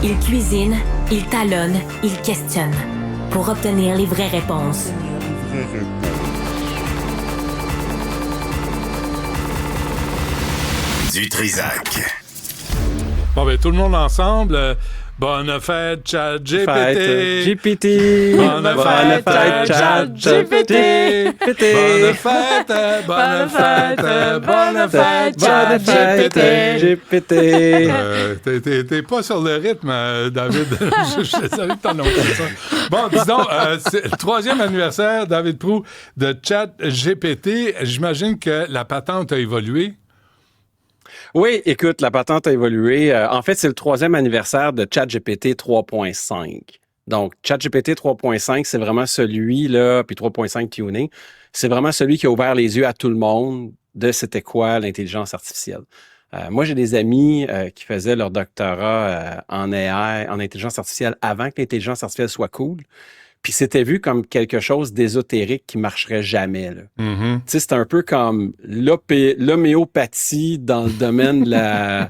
Il cuisine, il talonne, il questionne pour obtenir les vraies réponses. Du Trizac. Bon, ben, tout le monde ensemble. Bonne fête, ChatGPT. GPT. Bonne fête, ChatGPT. Bonne fête, bonne fête, bonne fête, ChatGPT. T'es pas sur le rythme, David. Je savais que t'en as comme ça. Bon, disons, c'est le 3e anniversaire, David Proulx, de ChatGPT. J'imagine que la patente a évolué. Oui, écoute, la patente a évolué. En fait, c'est le 3e anniversaire de ChatGPT 3.5. Donc, ChatGPT 3.5, c'est vraiment celui-là, puis 3.5 tuning, c'est vraiment celui qui a ouvert les yeux à tout le monde de c'était quoi l'intelligence artificielle. Moi, j'ai des amis qui faisaient leur doctorat en AI, en intelligence artificielle, avant que l'intelligence artificielle soit cool. Puis c'était vu comme quelque chose d'ésotérique qui marcherait jamais. Là. Mm-hmm. Tu sais, c'est un peu comme l'homéopathie dans le domaine de la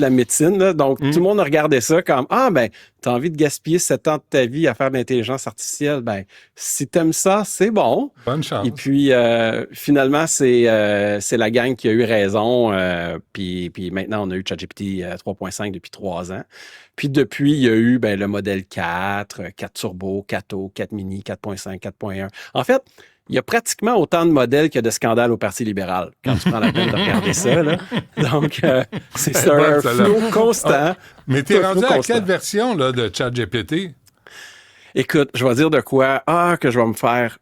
médecine. Là. Donc, tout le monde a regardé ça comme « Ah, ben, t'as envie de gaspiller 7 ans de ta vie à faire de l'intelligence artificielle. Ben, si t'aimes ça, c'est bon. » Bonne chance. Et puis, finalement, c'est la gang qui a eu raison. Puis maintenant, on a eu ChatGPT 3.5 depuis 3 ans. Puis depuis, il y a eu le modèle 4, 4 Turbo, 4O, 4 Mini, 4.5, 4.1. En fait, il y a pratiquement autant de modèles que de scandales au Parti libéral, quand tu prends la peine de regarder ça. Là. Donc, c'est un flow constant. Mais t'es rendu à quelle version là, de ChatGPT? Écoute, je vais dire de quoi que je vais me faire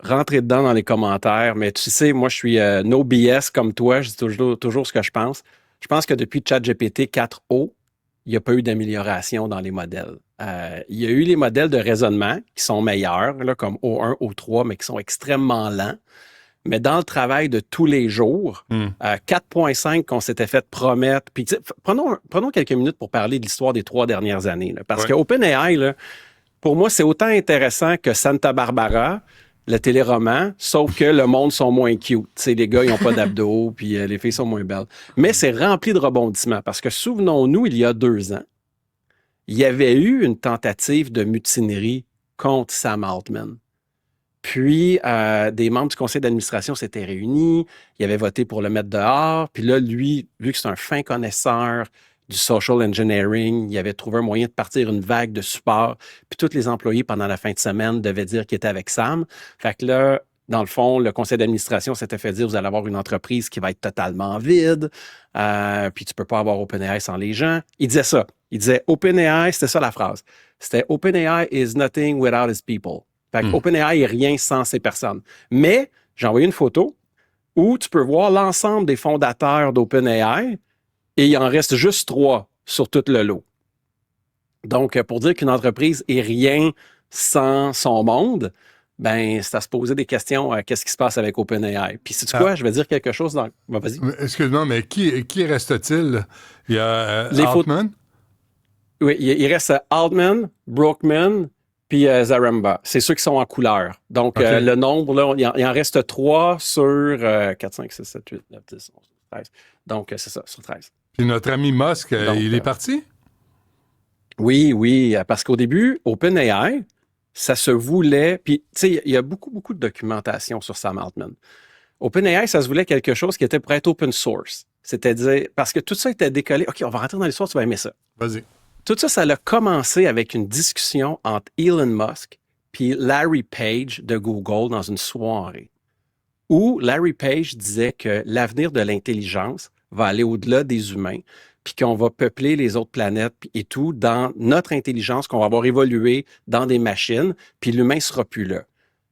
rentrer dedans dans les commentaires. Mais tu sais, moi, je suis no BS comme toi. Je dis toujours ce que je pense. Je pense que depuis ChatGPT 4O, il n'y a pas eu d'amélioration dans les modèles. Il y a eu les modèles de raisonnement qui sont meilleurs, là, comme O1, O3, mais qui sont extrêmement lents. Mais dans le travail de tous les jours, 4.5 qu'on s'était fait promettre, puis prenons quelques minutes pour parler de l'histoire des 3 dernières années. Là, parce que OpenAI, là, pour moi, c'est autant intéressant que Santa Barbara, le téléroman, sauf que le monde sont moins cute. T'sais, les gars, ils n'ont pas d'abdos, puis les filles sont moins belles. Mais c'est rempli de rebondissements, parce que souvenons-nous, il y a 2 ans, il y avait eu une tentative de mutinerie contre Sam Altman. Puis, des membres du conseil d'administration s'étaient réunis, ils avaient voté pour le mettre dehors, puis là, lui, vu que c'est un fin connaisseur du social engineering, il avait trouvé un moyen de partir une vague de support, puis tous les employés, pendant la fin de semaine, devaient dire qu'ils étaient avec Sam. Fait que là, dans le fond, le conseil d'administration s'était fait dire, vous allez avoir une entreprise qui va être totalement vide, puis tu peux pas avoir OpenAI sans les gens. Il disait ça. Il disait OpenAI, c'était ça la phrase. C'était OpenAI is nothing without its people. Fait que OpenAI est rien sans ces personnes. Mais j'ai envoyé une photo où tu peux voir l'ensemble des fondateurs d'OpenAI et il en reste juste 3 sur tout le lot. Donc, pour dire qu'une entreprise est rien sans son monde, ben, c'est à se poser des questions. Qu'est-ce qui se passe avec OpenAI? Puis, sais-tu quoi? Je vais dire quelque chose dans... Ben, vas-y. Excuse-moi, mais qui reste-t-il? Il y a Altman? Oui, il reste Altman, Brockman, puis Zaremba. C'est ceux qui sont en couleur. Donc, le nombre, là, il en reste 3 sur 4, 5, 6, 7, 8, 9, 10, 11, 13. Donc, c'est ça, sur 13. Puis notre ami Musk, donc, il est parti? Oui, parce qu'au début, OpenAI, ça se voulait... Puis, tu sais, il y a beaucoup de documentation sur Sam Altman. OpenAI, ça se voulait quelque chose qui était pour être open source. C'est-à-dire, parce que tout ça était décollé. OK, on va rentrer dans l'histoire, tu vas aimer ça. Vas-y. Tout ça, ça a commencé avec une discussion entre Elon Musk puis Larry Page de Google dans une soirée où Larry Page disait que l'avenir de l'intelligence va aller au-delà des humains puis qu'on va peupler les autres planètes et tout dans notre intelligence, qu'on va avoir évolué dans des machines, puis l'humain ne sera plus là.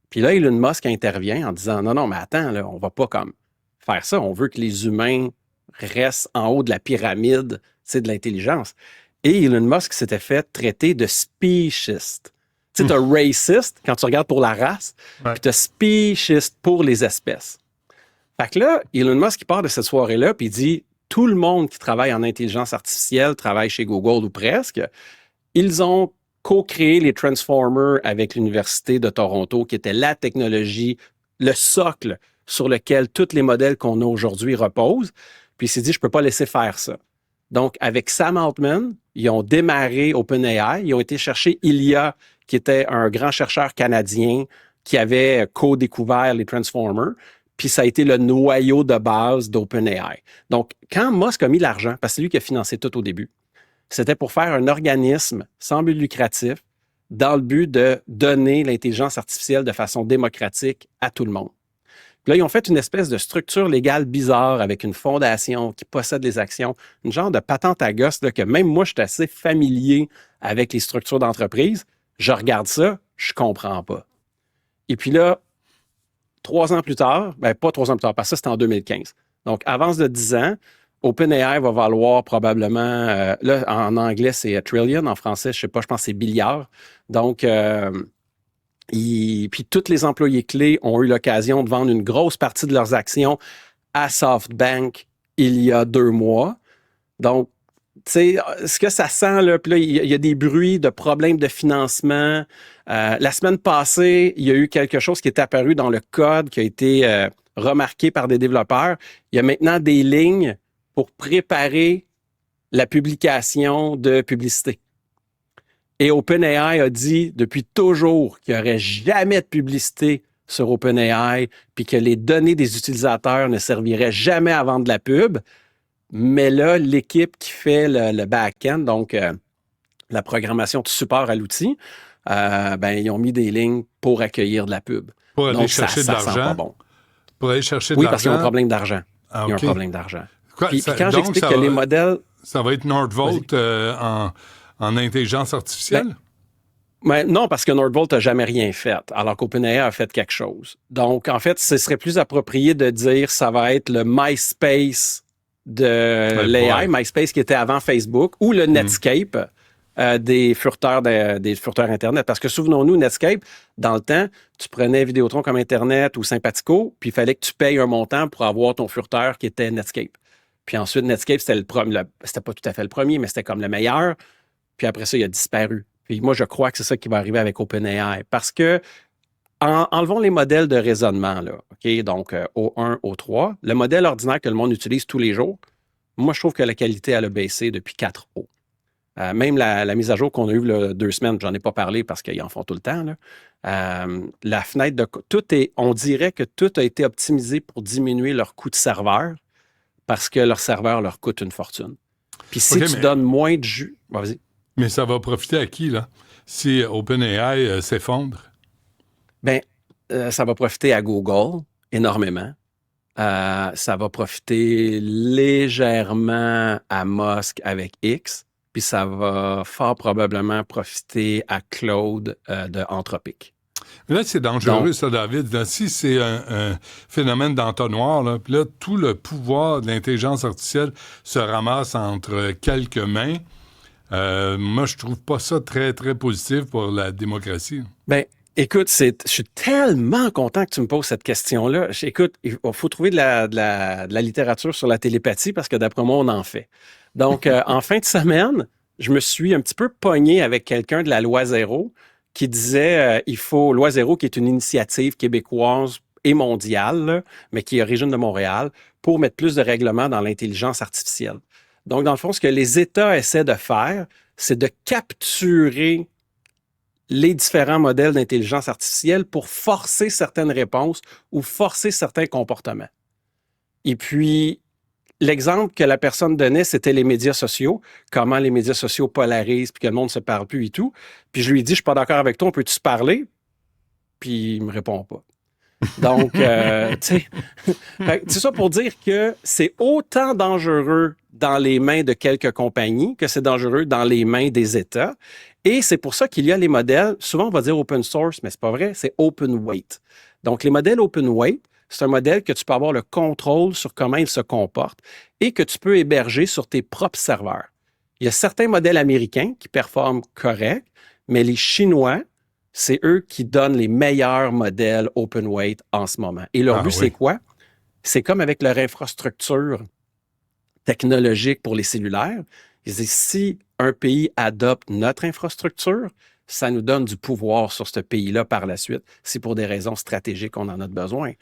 Puis là, Elon Musk intervient en disant « Non, mais attends, là, on va pas comme faire ça. On veut que les humains restent en haut de la pyramide de l'intelligence. » Et Elon Musk s'était fait traiter de speciesiste. Tu sais, t'as racist quand tu regardes pour la race, puis t'as speciesiste pour les espèces. Fait que là, Elon Musk, il part de cette soirée-là, puis il dit tout le monde qui travaille en intelligence artificielle travaille chez Google ou presque. Ils ont co-créé les Transformers avec l'Université de Toronto, qui était la technologie, le socle sur lequel tous les modèles qu'on a aujourd'hui reposent. Puis il s'est dit, je peux pas laisser faire ça. Donc, avec Sam Altman, ils ont démarré OpenAI. Ils ont été chercher Ilya, qui était un grand chercheur canadien qui avait co-découvert les Transformers. Puis ça a été le noyau de base d'OpenAI. Donc, quand Musk a mis l'argent, parce que c'est lui qui a financé tout au début, c'était pour faire un organisme sans but lucratif dans le but de donner l'intelligence artificielle de façon démocratique à tout le monde. Puis là, ils ont fait une espèce de structure légale bizarre avec une fondation qui possède les actions, une genre de patente à gosse là, que même moi, je suis assez familier avec les structures d'entreprise. Je regarde ça, je comprends pas. Et puis là, 3 ans plus tard, pas 3 ans plus tard, parce que ça, c'était en 2015. Donc, avance de 10 ans, OpenAI va valoir probablement, là, en anglais, c'est trillion, en français, je sais pas, je pense que c'est milliard. Donc, puis tous les employés clés ont eu l'occasion de vendre une grosse partie de leurs actions à SoftBank il y a 2 mois. Donc, tu sais, ce que ça sent, là, puis là, il y a des bruits de problèmes de financement. La semaine passée, il y a eu quelque chose qui est apparu dans le code, qui a été remarqué par des développeurs. Il y a maintenant des lignes pour préparer la publication de publicité. Et OpenAI a dit depuis toujours qu'il n'y aurait jamais de publicité sur OpenAI, puis que les données des utilisateurs ne serviraient jamais à vendre de la pub. Mais là, l'équipe qui fait le back-end, donc la programmation de support à l'outil, ils ont mis des lignes pour accueillir de la pub. Pour aller donc, chercher de ça l'argent? sent pas bon. Pour aller chercher de Oui, l'argent? parce qu'ils ont un problème d'argent. Ah, Ils ont OK. un problème d'argent. Quoi, Puis quand j'explique que les modèles... Ça va être Nordvolt en intelligence artificielle? Mais non, parce que Nordvolt n'a jamais rien fait, alors qu'OpenAI a fait quelque chose. Donc, en fait, ce serait plus approprié de dire ça va être le MySpace de l'AI, MySpace qui était avant Facebook, ou le Netscape des furteurs Internet. Parce que souvenons-nous, Netscape, dans le temps, tu prenais Vidéotron comme Internet ou Sympathico, puis il fallait que tu payes un montant pour avoir ton furteur qui était Netscape. Puis ensuite, Netscape, c'était c'était pas tout à fait le premier, mais c'était comme le meilleur. Puis après ça, il a disparu. Puis moi, je crois que c'est ça qui va arriver avec OpenAI. Parce que, enlevons les modèles de raisonnement, là, OK? Donc, O1, O3, le modèle ordinaire que le monde utilise tous les jours, moi, je trouve que la qualité, elle a baissé depuis 4O. Même la mise à jour qu'on a eue là, 2 semaines, j'en ai pas parlé parce qu'ils en font tout le temps, là. La fenêtre de... on dirait que tout a été optimisé pour diminuer leur coût de serveur parce que leur serveur leur coûte une fortune. Puis si tu donnes moins de jus... Vas-y. Mais ça va profiter à qui, là? Si OpenAI s'effondre? Ça va profiter à Google énormément. Ça va profiter légèrement à Musk avec X. Puis ça va fort probablement profiter à Claude de Anthropic. Mais là, c'est dangereux, ça, David. Là, si c'est un phénomène d'entonnoir, là, puis là, tout le pouvoir de l'intelligence artificielle se ramasse entre quelques mains. Moi, je trouve pas ça très, très positif pour la démocratie. Écoute, je suis tellement content que tu me poses cette question-là. Écoute, il faut trouver de la littérature sur la télépathie parce que d'après moi, on en fait. Donc, en fin de semaine, je me suis un petit peu pogné avec quelqu'un de la Loi Zéro qui disait Loi Zéro, qui est une initiative québécoise et mondiale, là, mais qui est origine de Montréal, pour mettre plus de règlements dans l'intelligence artificielle. Donc, dans le fond, ce que les États essaient de faire, c'est de capturer les différents modèles d'intelligence artificielle pour forcer certaines réponses ou forcer certains comportements. Et puis, l'exemple que la personne donnait, c'était les médias sociaux, comment les médias sociaux polarisent, puis que le monde ne se parle plus et tout. Puis je lui ai dit, je suis pas d'accord avec toi, on peut-tu se parler? Puis il me répond pas. Donc, tu sais, c'est ça pour dire que c'est autant dangereux dans les mains de quelques compagnies que c'est dangereux dans les mains des États. Et c'est pour ça qu'il y a les modèles, souvent on va dire open source, mais c'est pas vrai, c'est open weight. Donc, les modèles open weight, c'est un modèle que tu peux avoir le contrôle sur comment il se comporte et que tu peux héberger sur tes propres serveurs. Il y a certains modèles américains qui performent correct, mais les Chinois, c'est eux qui donnent les meilleurs modèles open weight en ce moment. Et leur but, c'est quoi? C'est comme avec leur infrastructure technologique pour les cellulaires. Ils disent, si un pays adopte notre infrastructure, ça nous donne du pouvoir sur ce pays-là par la suite. C'est pour des raisons stratégiques qu'on en a besoin.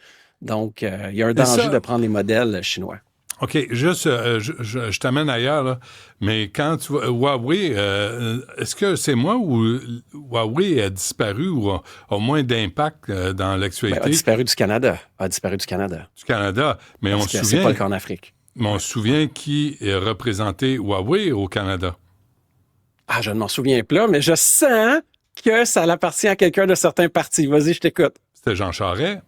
Donc, il y a un danger de prendre les modèles chinois. OK, juste, je t'amène ailleurs, là, mais quand tu vois Huawei, est-ce que c'est moi ou Huawei a disparu ou a moins d'impact dans l'actualité A disparu du Canada. A disparu du Canada. du Canada? Mais Parce que c'est pas le cas en Afrique. Mais on se souvient qui représentait Huawei au Canada. Ah, je ne m'en souviens pas, mais je sens que ça appartient à quelqu'un de certains partis. Vas-y, je t'écoute. C'était Jean Charest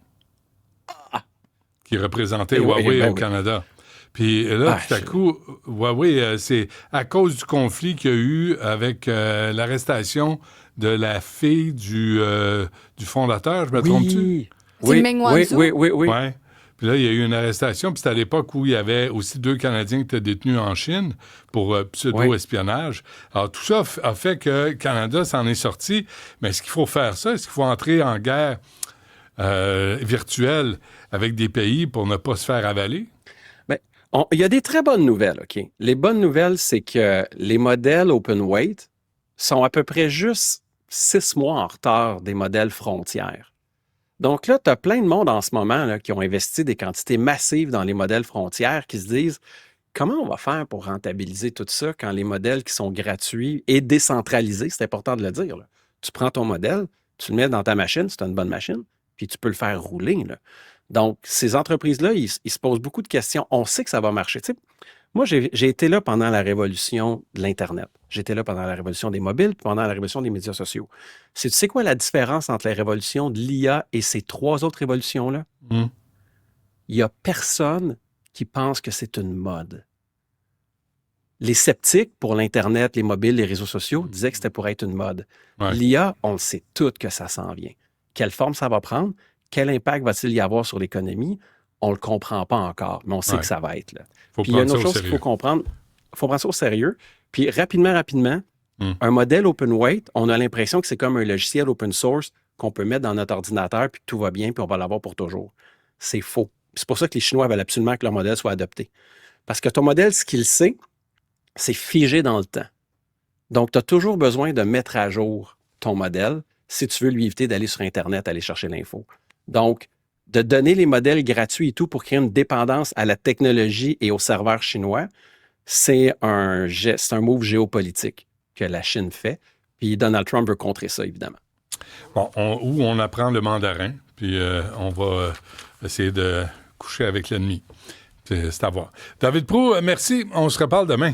qui représentait Huawei au Canada. Puis là, tout à coup, Huawei, c'est à cause du conflit qu'il y a eu avec l'arrestation de la fille du fondateur, je me trompe-tu? Oui, Meng Wanzhou? oui. Ouais. Puis là, il y a eu une arrestation. Puis c'était à l'époque où il y avait aussi 2 Canadiens qui étaient détenus en Chine pour pseudo-espionnage. Alors, tout ça a fait que le Canada s'en est sorti. Mais est-ce qu'il faut faire ça? Est-ce qu'il faut entrer en guerre virtuelle avec des pays pour ne pas se faire avaler? Il y a des très bonnes nouvelles, OK? Les bonnes nouvelles, c'est que les modèles open weight sont à peu près juste 6 mois en retard des modèles frontières. Donc là, tu as plein de monde en ce moment là, qui ont investi des quantités massives dans les modèles frontières qui se disent comment on va faire pour rentabiliser tout ça quand les modèles qui sont gratuits et décentralisés, c'est important de le dire. Là. Tu prends ton modèle, tu le mets dans ta machine, c'est une bonne machine, puis tu peux le faire rouler. Là. Donc, ces entreprises-là, ils se posent beaucoup de questions. On sait que ça va marcher. Tu sais, moi, j'ai été là pendant la révolution de l'Internet. J'étais là pendant la révolution des mobiles, puis pendant la révolution des médias sociaux. Tu sais quoi la différence entre la révolution de l'IA et ces 3 autres révolutions-là? Il n'y a personne qui pense que c'est une mode. Les sceptiques pour l'Internet, les mobiles, les réseaux sociaux disaient que c'était pour être une mode. Ouais. L'IA, on le sait tout que ça s'en vient. Quelle forme ça va prendre? Quel impact va-t-il y avoir sur l'économie? On ne le comprend pas encore, mais on sait que ça va être là. Puis il y a une autre chose qu'il faut comprendre. Il faut prendre ça au sérieux. Puis rapidement, un modèle open weight, on a l'impression que c'est comme un logiciel open source qu'on peut mettre dans notre ordinateur, puis tout va bien, puis on va l'avoir pour toujours. C'est faux. C'est pour ça que les Chinois veulent absolument que leur modèle soit adopté. Parce que ton modèle, ce qu'il sait, c'est figé dans le temps. Donc, tu as toujours besoin de mettre à jour ton modèle si tu veux lui éviter d'aller sur Internet, aller chercher l'info. Donc, de donner les modèles gratuits et tout pour créer une dépendance à la technologie et aux serveurs chinois, c'est un move géopolitique que la Chine fait. Puis Donald Trump veut contrer ça, évidemment. Bon, on apprend le mandarin, puis on va essayer de coucher avec l'ennemi. C'est à voir. David Proulx, merci. On se reparle demain.